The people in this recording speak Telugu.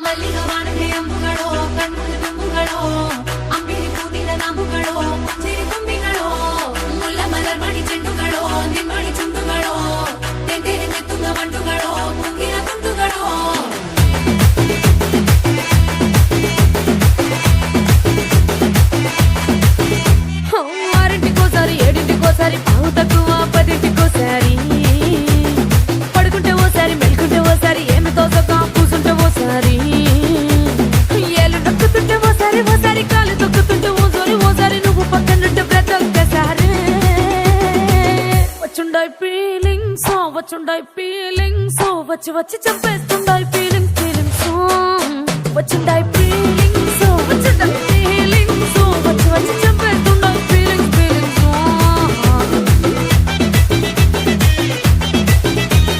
ಮಲ್ಲಿಗೆ ವಾಣಗೆ ಅಂಬುಗಳೋ ಕಣ್ಮುಂದೆ ತುಂಬುಗಳೋ ಅಂಬಿರಿ ಕೂದಿನ ನಾಮುಗಳೋ ಮುಂಚೇರಿ ತುಂಬಿಗಳೋ ಮುಲ್ಲ ಮಲರ್ ಮಣಿ ಚೆಂಡುಗಳೋ ನಿಮ್ಮಣಿ ಚುಂಡುಗಳೋ ತೆಂದೇರಿ ನೆತ್ತುಗ ಮಂಡುಗಳೋ ಮುಂಗಿನ ತುಂಡುಗಳೋ ఆరింటికోసారి ఏడింటికోసారి పావు తక్కువ పదింటికోసారి పడుకుంటే ఓసారి మెలుకుంటే ఓసారి ఏమి తోసక కూసుంటే ఓసారి ఏళ్ళు నొక్కుతుంటే ఓసారి ఓసారి కాలు తొక్కుతుంటే ఓసారి ఓసారి నువ్వు పక్కనుంటే ప్రతి ఒక్కసారి వచ్చుండాయి ఫీలింగ్స్ వచ్చుండాయి ఫీలింగ్స్ వచ్చి వచ్చి చంపేస్తుండాయి ఫీలింగ్స్ వచ్చుండాయి ఫీలింగ్స్ వచ్చుండాయి